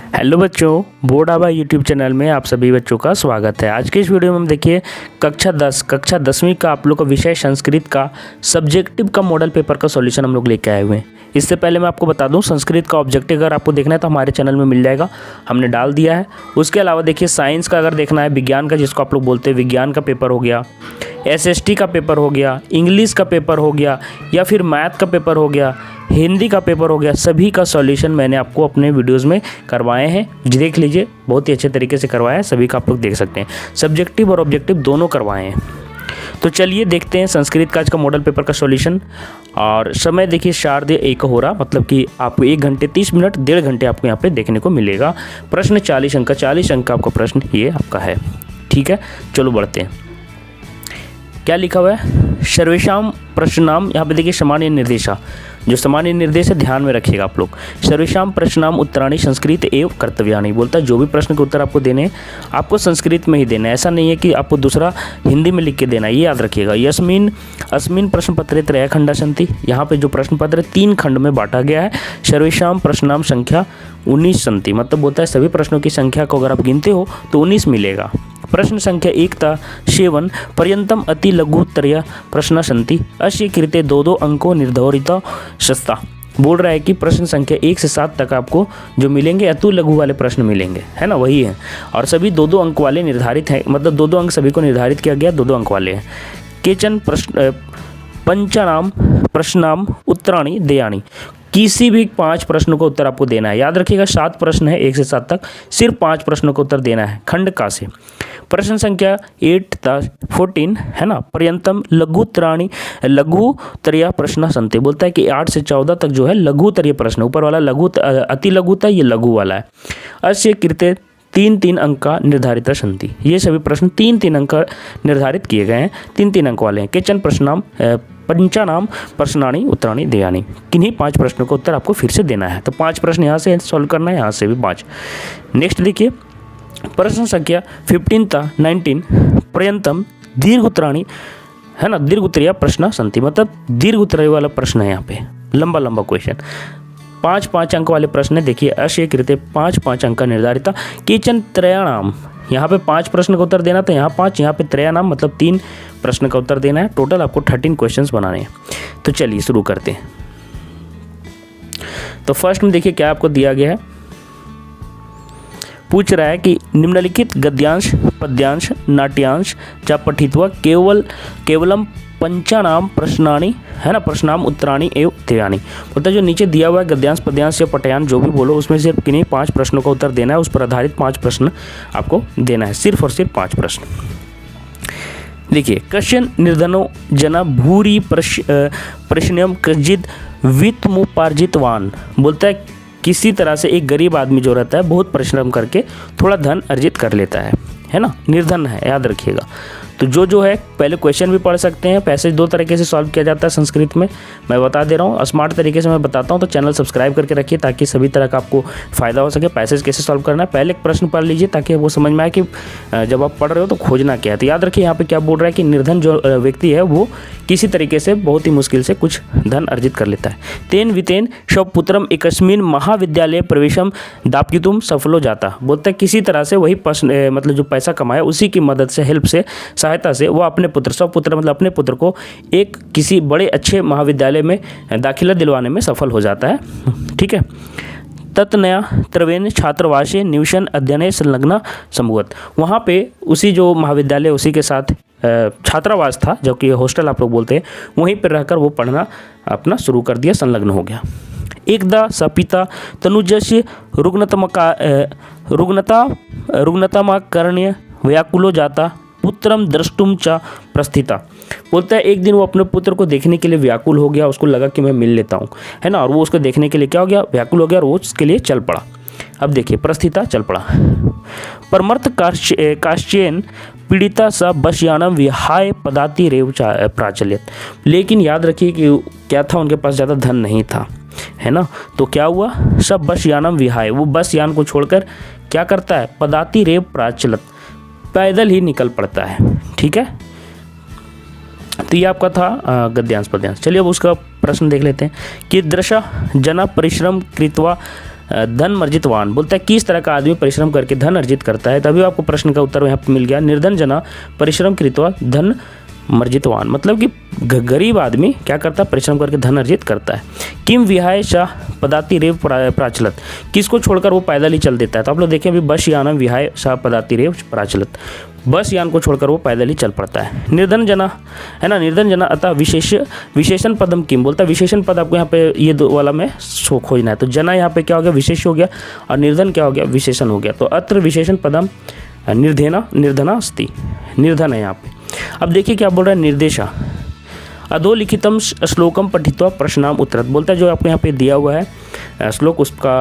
Hello बच्चों, board आबा YouTube channel में आप सभी बच्चों का स्वागत है। आज के इस वीडियो में हम देखिए कक्षा 10वीं का आप लोग का विषय संस्कृत का सब्जेक्टिव का मॉडल पेपर का सॉल्यूशन हम लोग लेके आए हुए हैं। इससे पहले मैं आपको बता दूं, संस्कृत का ऑब्जेक्टिव अगर आपको देखना है तो हमारे चैनल में मिल जाएगा, हमने डाल दिया है। उसके अलावा देखिए साइंस का अगर देखना है, विज्ञान का जिसको आप लोग बोलते हैं, विज्ञान का पेपर हो गया, SST का पेपर हो गया, इंग्लिश का पेपर हो गया, या फिर मैथ का पेपर हो गया, हिंदी का पेपर हो गया, सभी का सॉल्यूशन मैंने आपको अपने वीडियोस में करवाए हैं। देख लीजिए, बहुत ही अच्छे तरीके से करवाया है, सभी का आप लोग देख सकते हैं। सब्जेक्टिव और ऑब्जेक्टिव दोनों करवाए हैं। तो चलिए देखते हैं संस्कृत का आज का मॉडल पेपर का सॉल्यूशन। और समय देखिए 4:01 हो रहा, मतलब कि आपको 1 घंटे 30 मिनट 1.5 घंटे आपको यहाँ पे देखने को मिलेगा। प्रश्न 40 अंक का, 40 अंक का आपका प्रश्न ये आपका है। ठीक है, चलो बढ़ते हैं। क्या लिखा हुआ है? सर्वेषाम प्रश्नाम, यहाँ पे देखिए सामान्य निर्देशा, जो सामान्य निर्देश है ध्यान में रखिएगा आप लोग। सर्वेषाम प्रश्नाम उत्तराणि संस्कृत एवं कर्तव्यानि, बोलता है जो भी प्रश्न के उत्तर आपको देने हैं आपको संस्कृत में ही देना है। ऐसा नहीं है कि आपको दूसरा हिंदी में लिख के देना है, ये याद रखिएगा। यस्मिन अस्मिन प्रश्न पत्रे त्रय खंडा सन्ति, यहाँ पे जो प्रश्न पत्र 3 खंड में बांटा गया है। सर्वेषाम प्रश्नाम संख्या 19 सन्ति, मतलब बोलता है सभी प्रश्नों की संख्या को अगर आप गिनते हो तो 19 मिलेगा। प्रश्न संख्या 1 ता 7 पर्यंतम अति लघुत्तरीय प्रश्न सन्ति अस्य कृते 2 अंकों निर्धारित सस्ता, बोल रहा है कि प्रश्न संख्या 1 से 7 तक आपको जो मिलेंगे अति लघु वाले प्रश्न मिलेंगे, है ना, वही है। और सभी 2 अंक वाले निर्धारित हैं, मतलब 2 अंक सभी को निर्धारित किया गया, 2 अंक वाले हैं। केचन प्रश्न पंचानाम प्रश्नाम उत्तराणि देयानि, किसी भी 5 प्रश्नों का उत्तर आपको देना है। याद रखिएगा 7 प्रश्न है 1 से 7 तक, सिर्फ 5 प्रश्नों का उत्तर देना है खंड का से। प्रश्न संख्या 8 ता 14 है ना, पर्यंतम लघुतरीय प्रश्न संते, बोलता है कि 8 से 14 तक जो है लघुतरीय प्रश्न, ऊपर वाला लघु अति लघु था, ये लघु वाला है। अस्य कृते 3 अंक का निर्धारित संति, ये सभी प्रश्न 3 अंक निर्धारित किए गए हैं, 3 अंक वाले हैं। केचन प्रश्नाम पंचानाम प्रश्नानि उत्तराणि देयानि, किन्हीं 5 प्रश्नों का उत्तर आपको फिर से देना है। तो 5 प्रश्न यहाँ से सॉल्व करना है, यहाँ से भी 5। नेक्स्ट देखिए प्रश्न संख्या 15 ता 19 पर्यंतम दीर्घ उत्तराणि, है ना, दीर्घ उत्तरीय प्रश्न संति, मतलब दीर्घ उत्तरीय वाला प्रश्न है यहाँ पे, लंबा लंबा क्वेश्चन। 5 अंक वाले प्रश्न है। देखिए अस्य कृते 5 अंक का निर्धारित। केचन त्रयाणाम, यहाँ पे 5 प्रश्न का उत्तर देना था, यहाँ 5, यहाँ पे त्रयाणाम मतलब 3 प्रश्न का उत्तर देना है। टोटल आपको 13 क्वेश्चंस बनाने हैं। तो चलिए शुरू करते हैं। तो फर्स्ट में देखिए क्या आपको दिया गया है, पूछ रहा है कि निम्नलिखित गद्यांश पद्यांश नाट्यांश चा पठित्वा केवलम पंचानाम प्रश्नानि, है ना, प्रश्नाम उत्तराणि एवं देयानि, मतलब जो नीचे दिया हुआ है गद्यांश पद्यांश या पठ्यांश जो भी बोलो, उसमें सिर्फ किन्हीं 5 प्रश्नों का उत्तर देना है, उस पर आधारित 5 प्रश्न आपको देना है, सिर्फ और सिर्फ 5 प्रश्न। देखिए कश्चन निर्धनो जना भूरि प्रश्नम कजिद वित्तमुपार्जितवान, बोलता है किसी तरह से एक गरीब आदमी जो रहता है बहुत परिश्रम करके थोड़ा धन अर्जित कर लेता है ना, निर्धन है, याद रखिएगा। तो जो है पहले क्वेश्चन भी पढ़ सकते हैं। पैसेज 2 तरीके से सॉल्व किया जाता है संस्कृत में, मैं बता दे रहा हूँ, स्मार्ट तरीके से मैं बताता हूँ। तो चैनल सब्सक्राइब करके रखिए ताकि सभी तरह का आपको फ़ायदा हो सके। पैसेज कैसे सॉल्व करना है, पहले एक प्रश्न पढ़ लीजिए ताकि वो समझ में आए कि जब आप पढ़ रहे हो तो खोजना क्या है। तो याद रखिए यहाँ पे क्या बोल रहा है कि निर्धन जो व्यक्ति है वो किसी तरीके से बहुत ही मुश्किल से कुछ धन अर्जित कर लेता है। तेन वितेन स्वपुत्रम एकस्मिन महाविद्यालय प्रवेशम दाप्यितुम सफलो जाता, बोलता है किसी तरह से वही मतलब जो पैसा कमाया उसी की मदद से, हेल्प से, सहायता से वो अपने पुत्र, स्वपुत्र मतलब अपने पुत्र को एक किसी बड़े अच्छे महाविद्यालय में दाखिला दिलवाने में सफल हो जाता है। ठीक है। तत्नया त्रवेन छात्रावासे निवसन अध्ययन संलग्न समूहत, वहाँ पे उसी जो महाविद्यालय उसी के साथ छात्रावास था, जो कि हॉस्टल आप लोग बोलते हैं, वहीं पर रहकर वो पढ़ना अपना शुरू कर दिया, संलग्न हो गया। एकदा सपिता तनुजस्य रुग्णतामाकर्ण्य व्याकुलो जाता पुत्रम द्रष्टुम च प्रस्थिता, बोलता है एक दिन वो अपने पुत्र को देखने के लिए व्याकुल हो गया, उसको लगा कि मैं मिल लेता हूँ, है ना, और वो उसको देखने के लिए क्या हो गया, व्याकुल हो गया, और वो उसके लिए चल पड़ा। अब देखिए प्रस्थिता, चल पड़ा। परमर्थ काश्चेन पीड़िता स बसयानम विहाय पदाति रेव प्राचलित, लेकिन याद रखिए कि क्या था, उनके पास ज़्यादा धन नहीं था, है ना। तो क्या हुआ, सब बस यानम विहाय, वो बस यान को छोड़कर क्या करता है, पदाति रेव प्राचलित, पैदल ही निकल पड़ता है। ठीक है। तो ये आपका था गद्यांश पद्यांश। चलिए अब उसका प्रश्न देख लेते हैं कि दृश जना परिश्रम कृत्वा धन अर्जितवान बोलता है किस तरह का आदमी परिश्रम करके धन अर्जित करता है। तभी आपको प्रश्न का उत्तर यहाँ पर मिल गया, निर्धन जना परिश्रम कृत्वा धन अर्जितवान, मतलब कि गरीब आदमी क्या करता है, परिश्रम करके धन अर्जित करता है। किम विहाय शाह पदाति रेव प्राचलत, किसको छोड़कर वो पैदल ही चल देता है। तो आप लोग देखें अभी बस यानम विहाय शाह पदाति रेव प्राचलत, बस यान को छोड़कर वो पैदल ही चल पड़ता है। निर्धन जना है ना, निर्धन जना अतः विशेषण पदम किम, बोलता है विशेषण पद आपको यहाँ पे ये दो वाला में खोजना है। तो जना यहाँ पे क्या हो गया, विशेष हो गया, और निर्धन क्या हो गया, विशेषण हो गया। तो अत्र विशेषण पदम निर्धना अस्ति, निर्धन है यहाँ पे। अब देखिए क्या बोल रहा है, निर्देशा अधोलिखितम श्लोकम पठित्वा प्रश्नाम उत्तरत, बोलता है जो आपको यहाँ पे दिया हुआ है श्लोक, उसका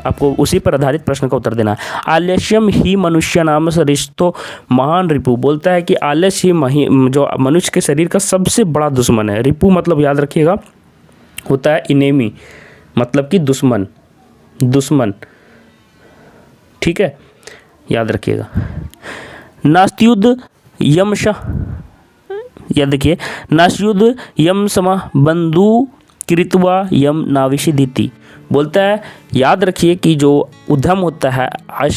आपको उसी पर आधारित प्रश्न का उत्तर देना है। आलस्यम ही मनुष्य नाम सरिष्ठो महान रिपु, बोलता है कि आलस्य ही जो मनुष्य के शरीर का सबसे बड़ा दुश्मन है। रिपु मतलब याद रखिएगा होता है इनेमी, मतलब कि दुश्मन, ठीक है, याद रखिएगा। नास्त्युद्ध यमशा, या देखिए नास्युद्ध यम समा बंधु कृत्वा यम नाविषिदिति, बोलता है याद रखिए कि जो उद्यम होता है,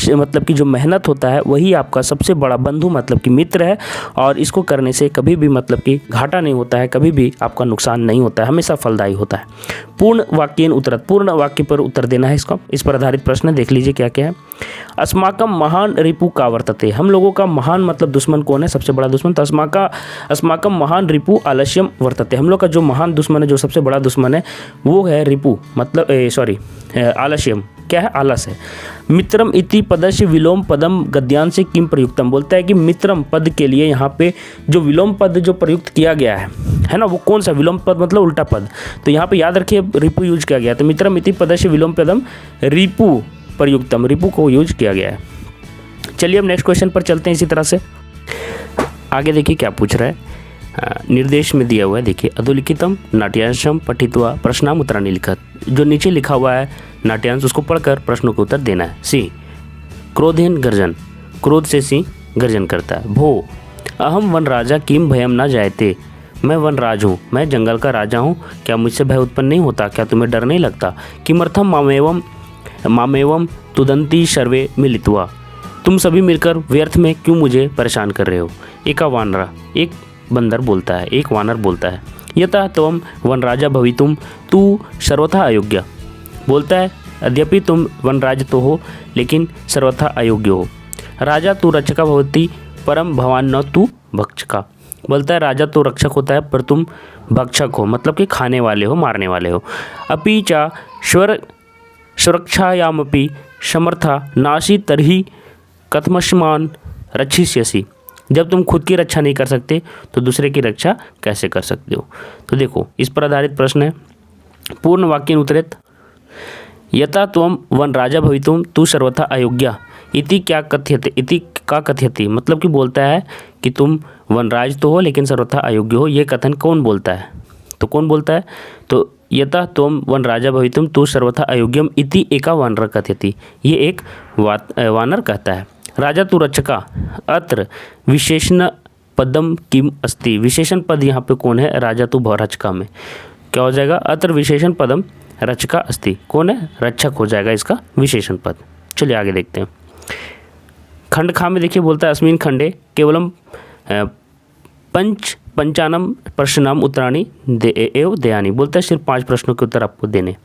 मतलब कि जो मेहनत होता है, वही आपका सबसे बड़ा बंधु मतलब कि मित्र है, और इसको करने से कभी भी मतलब कि घाटा नहीं होता है, कभी भी आपका नुकसान नहीं होता है, हमेशा फलदायी होता है। पूर्ण वाक्येन उत्तरत, पूर्ण वाक्य पर उत्तर देना है इसका, इस पर आधारित प्रश्न देख लीजिए क्या क्या है। अस्माकम महान रिपु का वर्तते, हम लोगों का महान मतलब दुश्मन कौन है, सबसे बड़ा दुश्मन। तो अस्माकम महान रिपु आलस्यम वर्तते, हम लोग का जो महान दुश्मन है, जो सबसे बड़ा दुश्मन है वो है रिपु, मतलब आलस्यम, क्या है, आलस है। मित्रम इति पदस्य विलोम पदम गद्यांश से किम प्रयुक्तम, बोलता है कि मित्रम पद के लिए यहाँ पे जो विलोम पद जो प्रयुक्त किया गया है ना, वो कौन सा विलोम पद, मतलब उल्टा पद। तो यहाँ पे याद रखिए रिपु यूज किया गया, तो मित्रम इति पदस्य विलोम पदम रिपु प्रयुक्तम, रिपु को यूज किया गया है। चलिए अब नेक्स्ट क्वेश्चन पर चलते हैं। इसी तरह से आगे देखिए क्या पूछ रहा है, निर्देश में दिया हुआ है, देखिए अधोलिखितम नाट्यांशम पठित्वा प्रश्नाम उत्तराणि लिखत, जो नीचे लिखा हुआ है नाट्यांश उसको पढ़कर प्रश्नों के उत्तर देना है। सी क्रोधेन गर्जन, क्रोध से सी गर्जन करता है। भो अहम वन राजा किम भयम ना जायते, मैं वनराज हूँ, मैं जंगल का राजा हूँ, क्या मुझसे भय उत्पन्न नहीं होता, क्या तुम्हें डर नहीं लगता। किमर्थम मामेवम तुदंती सर्वे मिलित्वा, तुम सभी मिलकर व्यर्थ में क्यों मुझे परेशान कर रहे हो। एका वानरा, एक बंदर बोलता है, एक वानर बोलता है। यथा त्वम वनराजा भवितुम तू सर्वथा अयोग्य, बोलता है यद्यपि तुम वनराज तो हो लेकिन सर्वथा अयोग्य हो। राजा तू रक्षका भवती परम भवान न तू भक्षका, बोलता है राजा तो रक्षक होता है पर तुम भक्षक हो, मतलब कि खाने वाले हो, मारने वाले हो। अपि च सुरक्षायामपि समर्था नासी तरही कथमश्मान रक्षिष्यसि, जब तुम खुद की रक्षा नहीं कर सकते तो दूसरे की रक्षा कैसे कर सकते हो। तो देखो इस पर आधारित प्रश्न है। पूर्ण वाक्य उत्तरेत यथा त्वम वन राजा भवितुम तू सर्वथा अयोग्य इति क्या कथ्यते, इति का कथ्यति, मतलब कि बोलता है कि तुम वनराज तो हो लेकिन सर्वथा अयोग्य हो। ये कथन कौन बोलता है, तो कौन बोलता है, तो यथा त्वम वन राजा भवितुम तू सर्वथा अयोग्यम इति एका वानर कथ्यति, ये एक वानर कहता है। राजा तू रक्षका, अत्र विशेषण पदम किम अस्ति, विशेषण पद यहाँ पे कौन है, राजा तू रक्षका में क्या हो जाएगा, अत्र विशेषण पदम रक्षका अस्ति, कौन है, रक्षक हो जाएगा इसका विशेषण पद। चलिए आगे देखते हैं। खंड खा में देखिए बोलता है अस्मिन खंडे केवलम पंचानम प्रश्नाम उत्तराणि एव दयानी, बोलता है सिर्फ 5 प्रश्नों के उत्तर आपको देने।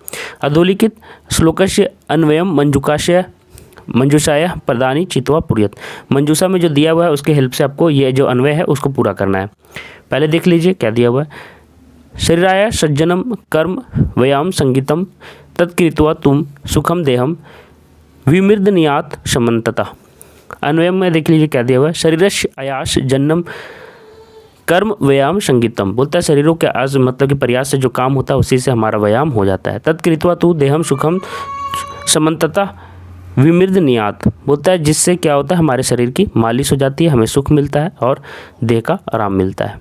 अधोलिखित श्लोकस्य अन्वयम मंजूषाया प्रदानी चित्वा पुर्यत, मंजूषा में जो दिया हुआ है उसके हेल्प से आपको ये जो अन्वय है उसको पूरा करना है। पहले देख लीजिए क्या दिया हुआ है, शरीराय सज्जनम कर्म व्यायाम संगीतम तत्कृत्वा तुम सुखम देहम विमृदनियात समन्तता। अन्वय में देख लीजिए क्या दिया हुआ है, शरीरस्य आयास जन्नम कर्म व्यायाम संगीतम, बोलता है शरीरों के आस मतलब कि प्रयास से जो काम होता है उसी से हमारा व्यायाम हो जाता है। तत्कृत्वा तू देहम सुखम समन्तता विमृदनियात, बोलता है जिससे क्या होता है हमारे शरीर की मालिश हो जाती है, हमें सुख मिलता है और देह का आराम मिलता है।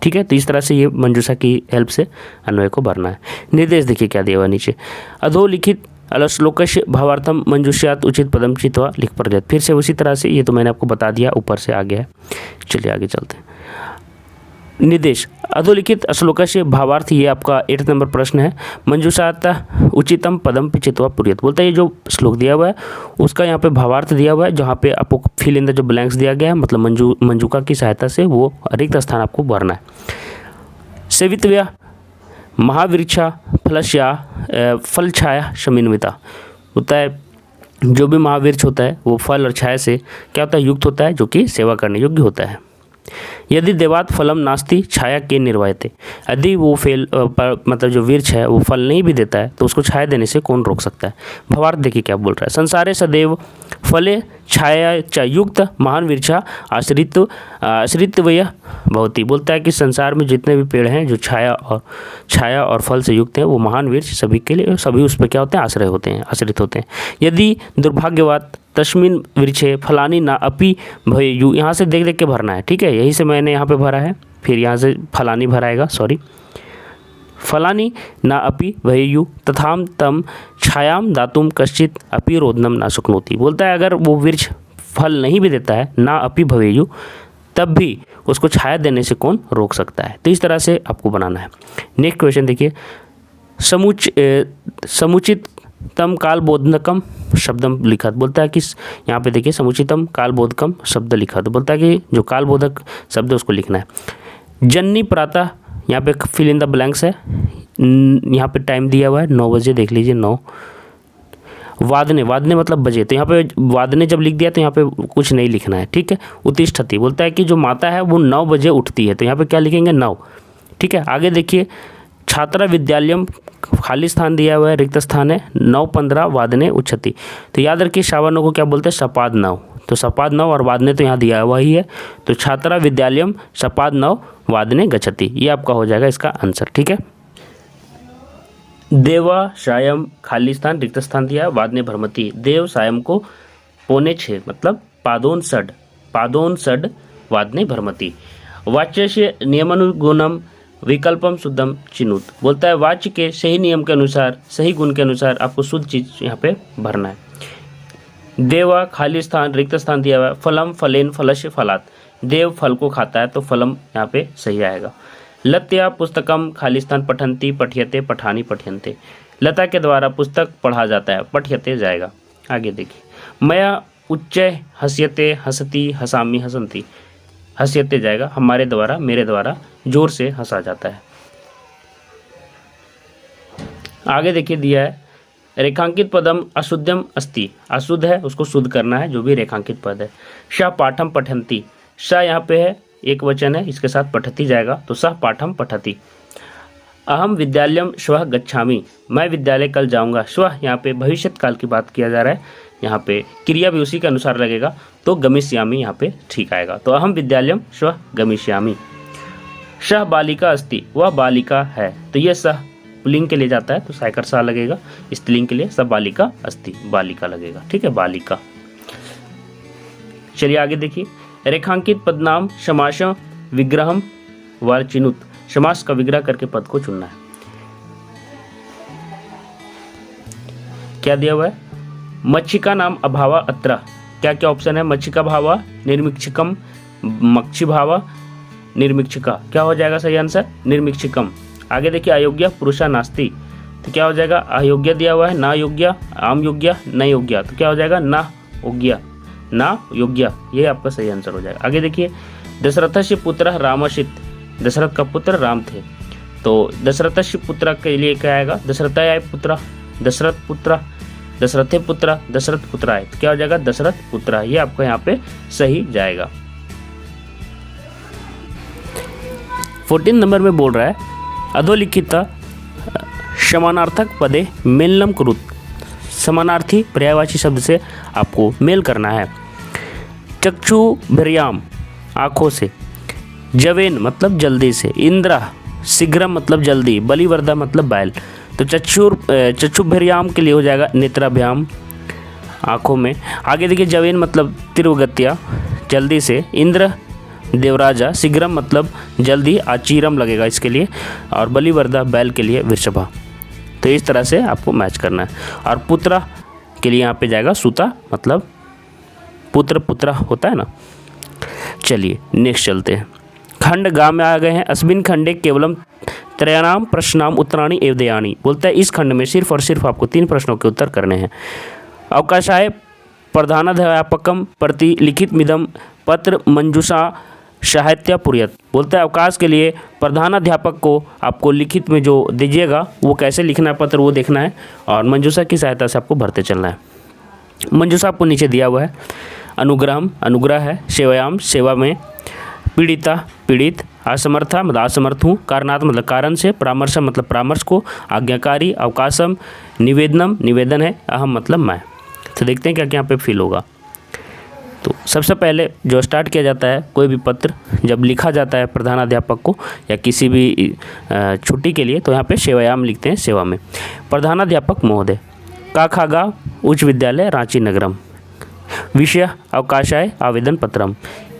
ठीक है, तो इस तरह से ये मंजूषा की हेल्प से अन्वय को भरना है। निर्देश देखिए क्या दिया हुआ नीचे, अधोलिखित श्लोकस्य भावार्थम मंजूष्यात उचित पदम चित्वा लिख प्रजत, फिर से उसी तरह से, ये तो मैंने आपको बता दिया, ऊपर से आ गया है। चलिए आगे चलते हैं। निर्देश अधोलिखित श्लोकस्य भावार्थ, ये आपका 8 नंबर प्रश्न है। मंजूषात उचितम पदम पिचित्वा पुर्यत, बोलता है ये जो श्लोक दिया हुआ है उसका यहाँ पे भावार्थ दिया हुआ है, जहाँ पे आपको फिल इन द जो ब्लैंक्स दिया गया है, मतलब मंजूका की सहायता से वो रिक्त स्थान आपको भरना है। सेवितव्य महावृक्षा फलस्या फल छाया शमिन्विता, होता है जो भी महावृक्ष होता है वो फल और छाया से क्या होता है, युक्त होता है, जो कि सेवा करने योग्य होता है। यदि देवात फलम नास्ति छाया के निर्वायते, यदि वो मतलब जो वृक्ष है वो फल नहीं भी देता है तो उसको छाया देने से कौन रोक सकता है। भावार्थ देखिए क्या बोल रहा है। संसारे सदैव फले छाया च युक्त महान वृक्षा आश्रितव्य भवति, बोलता है कि संसार में जितने भी पेड़ हैं जो छाया और फल से युक्त हैं वो महान वृक्ष सभी के लिए, सभी उस पर क्या होते हैं, आश्रय होते हैं, आश्रित होते हैं। यदि दुर्भाग्यवत तस्मिन वृक्षे फलानी ना अपि भयेयु, यहाँ से देख देख के भरना है, ठीक है, यही से मैंने यहाँ पे भरा है, फिर यहाँ से फलानी भराएगा, सॉरी, फलानी ना अपि भयेयु तथाम तम छायाम दातुम कश्चित अपि रोदनम ना शक्नोति, बोलता है अगर वो वृक्ष फल नहीं भी देता है ना अपि भयेयु, तब भी उसको छाया देने से कौन रोक सकता है। तो इस तरह से आपको बनाना है। नेक्स्ट क्वेश्चन देखिए, समुचित तम कालबोधकम शब्दम लिखत, बोलता है कि यहाँ पे देखिए समुचितम कालबोधकम शब्द लिखत, बोलता है कि जो कालबोधक शब्द है उसको लिखना है। जन्नी प्रातः, यहाँ पे फिल इन द ब्लैंक्स है, यहाँ पे टाइम दिया हुआ है 9 बजे, देख लीजिए 9। वादने, वादने मतलब बजे, तो यहाँ पे वादने जब लिख दिया तो यहाँ पे कुछ नहीं लिखना है, ठीक है। उत्तिष्ठति, बोलता है कि जो माता है वो 9 बजे उठती है, तो यहाँ पे क्या लिखेंगे 9, ठीक है। आगे देखिए छात्रा विद्यालयम, खाली स्थान दिया हुआ है, रिक्त स्थान है, 9:15 वादने उच्छति, तो याद रखिए शावानों को क्या बोलते हैं, सपाद 9, तो सपाद 9 और वादने तो यहाँ दिया हुआ ही है, तो छात्रा विद्यालयम सपाद 9 वादने गच्छति, ये आपका हो जाएगा इसका आंसर, ठीक है। देवा सायम, खाली स्थान रिक्त स्थान दिया है, वादने भ्रमति, देव सायम को 5:45 मतलब पादोन षड वादने भ्रमति। वाच्य से नियमानुगुणम विकल्पम शुद्धम चिनुत, बोलता है वाच्य के सही नियम के अनुसार, सही गुण के अनुसार आपको शुद्ध चीज यहाँ पे भरना है। देवा खाली स्थान रिक्त स्थान दिया हुआ है, फलम फलेन फलस्य फलात, देव फल को खाता है तो फलम यहाँ पे सही आएगा। लत्या पुस्तकम खाली स्थान पठंती पठ्यते पठानी पठ्यन्ते, लता के द्वारा पुस्तक पढ़ा जाता है, पठ्यते जाएगा। आगे देखिए मया उच्चय हस्यते हसती हसामी हसंती, हस्यते जाएगा, हमारे द्वारा मेरे द्वारा जोर से हंसा जाता है। आगे देखिए दिया है रेखांकित पदम अशुद्धम अस्ति, अशुद्ध है उसको शुद्ध करना है जो भी रेखांकित पद है। श पाठम पठंती, श यहाँ पे है एक वचन है, इसके साथ पठती जाएगा, तो सह पाठम पठती। अहम विद्यालयम श्वः गच्छामि, मैं विद्यालय कल जाऊंगा। श्वः यहाँ पे भविष्यत काल की बात किया जा रहा है, यहाँ पे क्रिया भी उसी के अनुसार लगेगा, तो गमिष्यामि यहाँ पे ठीक आएगा। तो अहम विद्यालयम श्वः गमिष्यामि। सह बालिका अस्ति, वह बालिका है, तो ये सह पुल्लिंग के लिए जाता है तो साइकर सा लगेगा, स्त्रीलिंग के लिए सब बालिका अस्ति, बालिका लगेगा, ठीक है, बालिका। चलिए आगे देखिए रेखांकित पदनाम समासम विग्रहम व चिनुत, समास का विग्रह करके पद को चुनना है। क्या दिया हुआ है, मच्छिका नाम अभावा अत्र, क्या क्या ऑप्शन है, मच्छिका भावा, निर्मिक्षिकम, मक्षी भावा, निर्मिक्षिका, क्या हो जाएगा सही आंसर, निर्मिक्षिकम। आगे देखिए अयोग्य पुरुषा नास्ति, तो क्या हो जाएगा, अयोग्य दिया हुआ है, ना योग्य, आम योग्य, न योग्य, तो क्या हो जाएगा ना योग्य, ना योग्य, ये आपका सही आंसर हो जाएगा। आगे देखिए दशरथस्य पुत्र रामशित, दशरथ का पुत्र राम थे, तो दशरथस्य पुत्र के लिए क्या आएगा, दशरथाय पुत्र, दशरथ पुत्र, दशरथे पुत्र, दशरथ पुत्र आए, तो क्या हो जाएगा दशरथ पुत्र, ये आपका यहाँ पे सही जाएगा। 14 नंबर में बोल रहा है अधोलिखित समानार्थक पदे मेलनम कुरुत, समानार्थी पर्यायवाची शब्द से आपको मेल करना है। चक्षु भ्रियाम, आँखों से, जवेन मतलब जल्दी से, इंद्र शीघ्रम मतलब जल्दी, बलिवर्दा मतलब बैल, तो चक्षुभ्रियाम के लिए हो जाएगा नेत्राभ्याम, आँखों में। आगे देखिए जवेन मतलब तीव्रगत्या, जल्दी से, इंद्र देवराजा, शीघ्रम मतलब जल्दी, आचीरम लगेगा इसके लिए, और बलिवर्दा बैल के लिए वृषभा। तो इस तरह से आपको मैच करना है। और पुत्र के लिए यहाँ पे जाएगा सुता, मतलब पुत्र होता है ना। चलिए नेक्स्ट चलते हैं। खंड गा में आ गए हैं। अस्मिन खंडे केवलम त्रयाणाम प्रश्नाम उत्तराणि एव देयानि। बोलता है इस खंड में सिर्फ और सिर्फ आपको 3 प्रश्नों के उत्तर करने हैं। अवकाशाय प्रधानाध्यापकम प्रति लिखित मिदम पत्र मंजूषा साहित्य पुर्यत। बोलता है अवकाश के लिए प्रधानाध्यापक को आपको लिखित में जो दीजिएगा वो कैसे लिखना है पत्र वो देखना है और मंजूषा की सहायता से आपको भरते चलना है। मंजूषा आपको नीचे दिया हुआ है। अनुग्रहम अनुग्रह है। सेवायाम सेवा में। पीड़िता पीड़ित। असमर्था मतलब असमर्थ हूँ। कारणात् मतलब कारण से। परामर्श मतलब परामर्श को। आज्ञाकारी। अवकाशम। निवेदनम निवेदन है। अहम मतलब मैं। तो देखते हैं क्या क्या यहाँ पे फिल होगा। तो सबसे पहले जो स्टार्ट किया जाता है कोई भी पत्र जब लिखा जाता है प्रधानाध्यापक को या किसी भी छुट्टी के लिए तो यहाँ पे सेवायाम लिखते हैं सेवा में। प्रधानाध्यापक महोदय काखागा उच्च विद्यालय रांची नगरम। विषय अवकाशाय आवेदन पत्रम।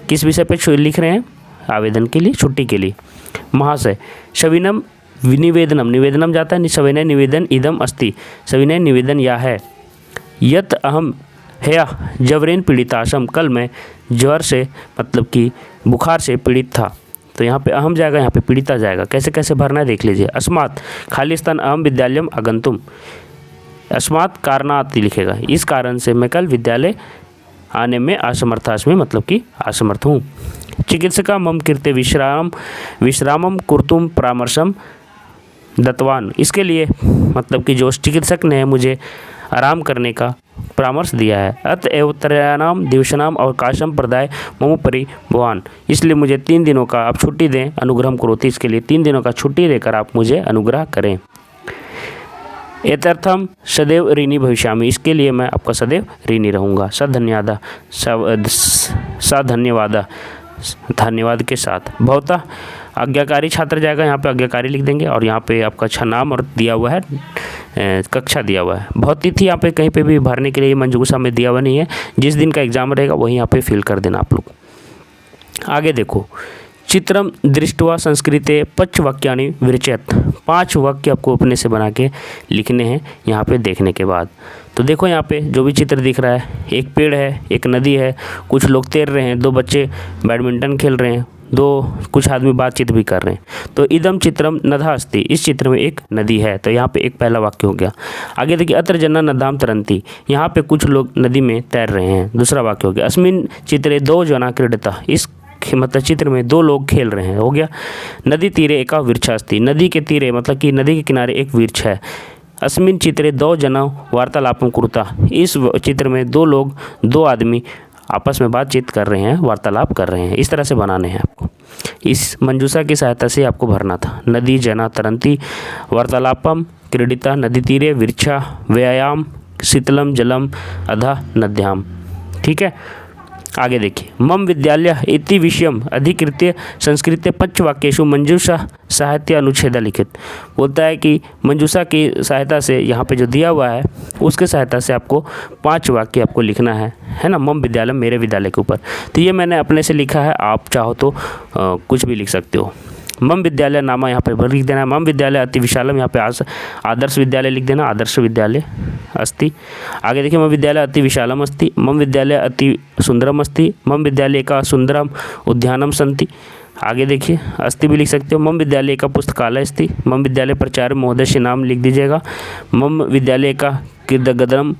किस विषय पे लिख रहे हैं? आवेदन के लिए छुट्टी के लिए। महाशय सविनम निवेदनम निवेदनम जाता है सविनय निवेदन इदम अस्ति। सविनय निवेदन यह है यत अहम है जवरेन पीड़िताशम। कल मैं ज्वर से मतलब कि बुखार से पीड़ित था। तो यहाँ पे अहम जाएगा यहाँ पे पीड़िता जाएगा। कैसे कैसे भरना है देख लीजिए। अस्मात् खाली स्थान अहम विद्यालयम आगंतुम। अस्मात् कारणात् लिखेगा इस कारण से मैं कल विद्यालय आने में असमर्थास्मि मतलब कि असमर्थ हूँ। चिकित्सका मम कृते विश्रामम कुर्तुम परामर्शम दत्तवान। इसके लिए मतलब कि जो चिकित्सक ने मुझे आराम करने का परामर्श दिया है। अतएव त्रयाणाम दिवसानाम अवकाशम प्रदाय मम परिभवान। इसलिए मुझे 3 दिनों का आप छुट्टी दें। अनुग्रहम करोति इसके लिए 3 दिनों का छुट्टी देकर आप मुझे अनुग्रह करें। एतर्थम सदैव ऋणी भविष्यामि। इसके लिए मैं आपका सदैव ऋणी रहूँगा। धन्यवाद धन्यवाद के साथ। भवता आज्ञाकारी छात्र जाएगा यहाँ पे आज्ञाकारी लिख देंगे और यहाँ पे आपका अच्छा नाम और दिया हुआ है कक्षा दिया हुआ है। भौतिथि यहाँ पे कहीं पे भी भरने के लिए मंजूषा में दिया हुआ नहीं है। जिस दिन का एग्जाम रहेगा वही यहाँ पे फिल कर देना आप लोग। आगे देखो चित्रम दृष्ट्वा संस्कृते पञ्चवाक्यानि विरचयत। 5 वाक्य आपको अपने से बना के लिखने हैं यहाँ पे देखने के बाद। तो देखो यहाँ पे जो भी चित्र दिख रहा है एक पेड़ है एक नदी है कुछ लोग तैर रहे हैं 2 बच्चे बैडमिंटन खेल रहे हैं कुछ आदमी बातचीत भी कर रहे हैं। तो इदम चित्रम नदा अस्ति। इस चित्र में एक नदी है तो यहाँ पे एक पहला वाक्य हो गया। आगे देखिए अत्र जना नदाम तरंती। यहाँ पे कुछ लोग नदी में तैर रहे हैं दूसरा वाक्य हो गया। अस्मिन चित्रे 2 जना क्रीडता। इस मतलब चित्र में 2 लोग खेल रहे हैं हो गया। नदी तीरे एका वृक्षा अस्ति। नदी के तीरे मतलब कि नदी के किनारे एक वृक्ष है। अस्मिन चित्रे 2 जना वार्तालापम कुरुता। इस चित्र में 2 लोग 2 आदमी आपस में बातचीत कर रहे हैं वार्तालाप कर रहे हैं। इस तरह से बनाने हैं आपको। इस मंजूषा की सहायता से आपको भरना था। नदी जना तरंती वार्तालापम क्रीडिता नदी तीरे वृक्षा व्यायाम शीतलम जलम अधा नद्याम। ठीक है आगे देखिए। मम विद्यालय इति विषयम अधिकृत्य संस्कृत्य पञ्चवाक्येषु मंजूषा साहित्य अनुच्छेद लिखित। बोलता है कि मंजूषा की सहायता से यहाँ पे जो दिया हुआ है उसके सहायता से आपको 5 वाक्य आपको लिखना है ना। मम विद्यालय मेरे विद्यालय के ऊपर। तो ये मैंने अपने से लिखा है आप चाहो तो कुछ भी लिख सकते हो। मम विद्यालय नामा यहाँ पे लिख देना है। मम विद्यालय अति विशालम यहाँ पे आदर्श विद्यालय लिख देना आदर्श विद्यालय अस्ति। आगे देखिए मम विद्यालय अति विशालम अस्ति। मम विद्यालय अति सुंदरम अस्ति। मम विद्यालय का सुंदरम उद्यानम संति। आगे देखिए अस्ति भी लिख सकते हो। मम विद्यालय का पुस्तकालय अस्ति। मम विद्यालय प्राचार्य महोदय से नाम लिख दीजिएगा। मम विद्यालय का कीर्तगदरम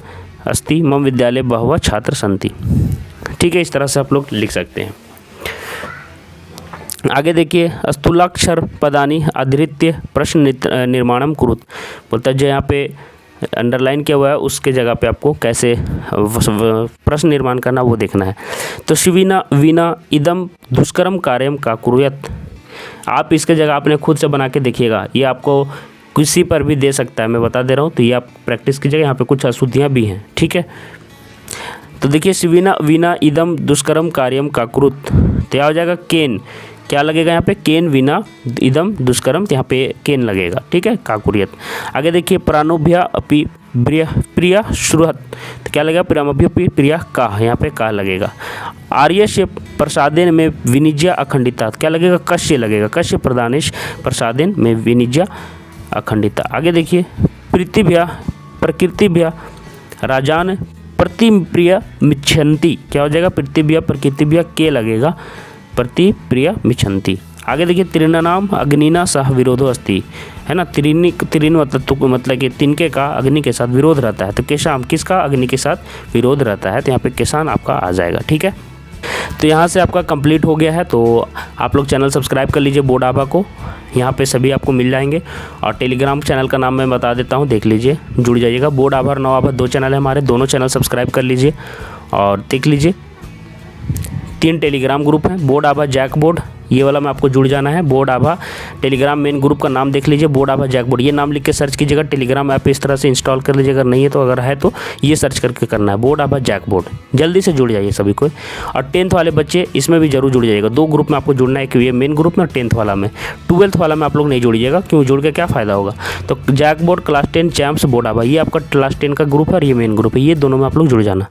अस्ति। मम विद्यालय बहवः छात्र संति। ठीक है इस तरह से आप लोग लिख सकते हैं। आगे देखिए स्थूलाक्षर पदानी आधृत्य प्रश्न निर्माणम कुरुत। बोलता है जो यहाँ पे अंडरलाइन किया हुआ है उसके जगह पे आपको कैसे प्रश्न निर्माण करना वो देखना है। तो शिवीना वीना इदम दुष्कर्म कार्यम का कुरुयत। आप इसके जगह आपने खुद से बना के देखिएगा। ये आपको किसी पर भी दे सकता है मैं बता दे रहा हूँ। तो ये आप प्रैक्टिस कीजिएगा। यहाँ पे कुछ अशुद्धियाँ भी हैं ठीक है। तो देखिए शिवीना वीना इदम दुष्कर्म कार्यम का कुरुत। तो क्या हो जाएगा केन क्या लगेगा यहाँ पे केन विना इदम दुष्कर्म। यहाँ पे केन लगेगा ठीक है काकुरियत। आगे देखिए प्राणोभ्या अपि प्रिया श्रुहत। तो क्या लगेगा प्रियमभ्य प्रिया का यहाँ पे का लगेगा। आर्य से प्रसादेन में विनिज्या अखंडिता। क्या लगेगा कश्य लगेगा। कश्य प्रदानेश प्रसादेन में विनिज्या अखंडिता। आगे देखिए प्रीतिभ्या प्रकृतिभ्या राजान प्रतिप्रिय मिच्छन्ति। क्या हो जाएगा प्रीतिभ्या प्रकृतिभ्या के लगेगा प्रति प्रिय मिच्छन्ति। आगे देखिए त्रिणानाम अग्निना सह विरोधो अस्ति, है ना। त्रिन मतलब कि तिनके का अग्नि के साथ विरोध रहता है, तो केशाम किसका अग्नि के साथ विरोध रहता है, तो यहाँ पे किसान आपका आ जाएगा। ठीक है, तो यहाँ से आपका कंप्लीट हो गया है। तो आप लोग चैनल सब्सक्राइब कर लीजिए बोर्ड आभा को, यहाँ पे सभी आपको मिल जाएंगे। और टेलीग्राम चैनल का नाम मैं बता देता हूँ, देख लीजिए, जुड़ जाइएगा। बोर्ड आभा और नौ आभा 2 चैनल है हमारे, दोनों चैनल सब्सक्राइब कर लीजिए और देख लीजिए। 3 टेलीग्राम ग्रुप हैं, बोर्ड आभा जैक बोर्ड, ये वाला में आपको जुड़ जाना है। बोर्ड आभा टेलीग्राम मेन ग्रुप का नाम देख लीजिए, बोर्ड आभा जैक बोर्ड, ये नाम लिख के सर्च कीजिएगा। टेलीग्राम ऐप इस तरह से इंस्टॉल कर लीजिए, अगर नहीं है तो, अगर है तो ये सर्च करके करना है, बोर्ड आभा जैक बोर्ड। जल्दी से जुड़ जाइए सभी को। और 10th वाले बच्चे इसमें भी जरूर जुड़ जाइएगा। 2 ग्रुप में आपको जुड़ना है, कि ये मेन ग्रुप में और 10th वाला में। 12th वाला में आप लोग नहीं जुड़िएगा, क्यों, जुड़ के क्या फ़ायदा होगा। तो JAC board, class 10 champs, board Abha, ये आपका क्लास 10 का ग्रुप है और ये मेन ग्रुप है, ये दोनों में आप लोग जुड़ जाना।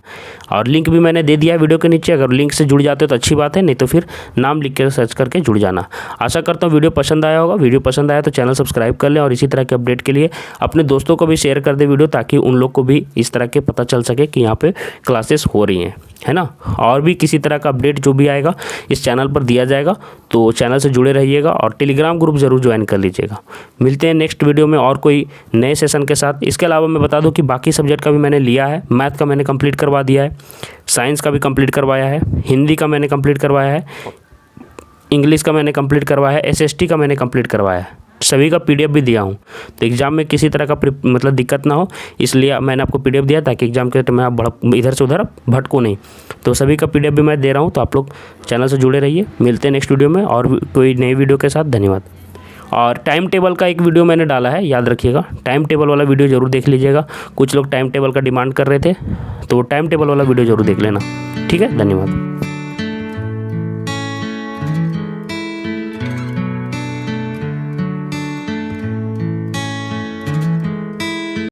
और लिंक भी मैंने दे दिया है वीडियो के नीचे, अगर लिंक से जुड़ जाते हो तो अच्छी बात है, नहीं तो फिर नाम लिख के सर्च करके जुड़ जाना। आशा करता हूँ वीडियो पसंद आया होगा। वीडियो पसंद आया तो चैनल सब्सक्राइब कर लें और इसी तरह के अपडेट के लिए अपने दोस्तों को भी शेयर कर दे वीडियो, ताकि उन लोग को भी इस तरह के पता चल सके कि यहाँ पे क्लासेस हो रही हैं, है ना। और भी किसी तरह का अपडेट जो भी आएगा इस चैनल पर दिया जाएगा, तो चैनल से जुड़े रहिएगा और टेलीग्राम ग्रुप ज़रूर ज्वाइन कर लीजिएगा। मिलते हैं नेक्स्ट वीडियो में और कोई नए सेशन के साथ। इसके अलावा मैं बता दूं कि बाकी सब्जेक्ट का भी मैंने लिया है। मैथ का मैंने कंप्लीट करवा दिया है, साइंस का भी कंप्लीट करवाया है, हिंदी का मैंने कंप्लीट करवाया है, इंग्लिश का मैंने कंप्लीट करवाया है, SST का मैंने कंप्लीट करवाया है, सभी का PDF भी दिया हूँ। तो एग्ज़ाम में किसी तरह का मतलब दिक्कत ना हो, इसलिए मैंने आपको PDF दिया, ताकि एग्ज़ाम के टाइम में आप इधर से उधर भटको नहीं। तो सभी का PDF भी मैं दे रहा हूँ, तो आप लोग चैनल से जुड़े रहिए। मिलते हैं नेक्स्ट वीडियो में और कोई नई वीडियो के साथ। धन्यवाद। और टाइम टेबल का एक वीडियो मैंने डाला है, याद रखिएगा, टाइम टेबल वाला वीडियो ज़रूर देख लीजिएगा। कुछ लोग टाइम टेबल का डिमांड कर रहे थे, तो टाइम टेबल वाला वीडियो ज़रूर देख लेना। ठीक है, धन्यवाद।